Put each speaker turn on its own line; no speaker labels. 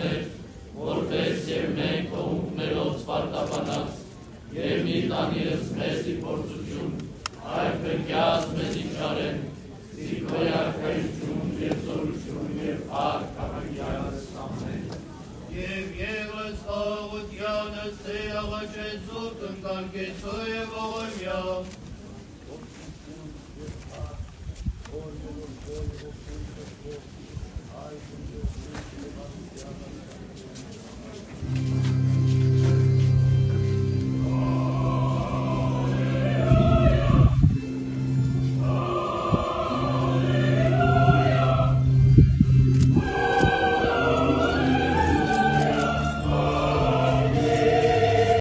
մեր, որպես և մենք օգուտներով սպարտապանած, և մի տանիրս մեզի փորձություն, այլ փրկյաց մեզի չարեն, Սիքոյ արքայություն և զորություն և փառք հավաքյալս ամեն։
Եվ եղս աղությանս թե աղաչեցուք ընկարկեցո և ողորմյա, Thank you.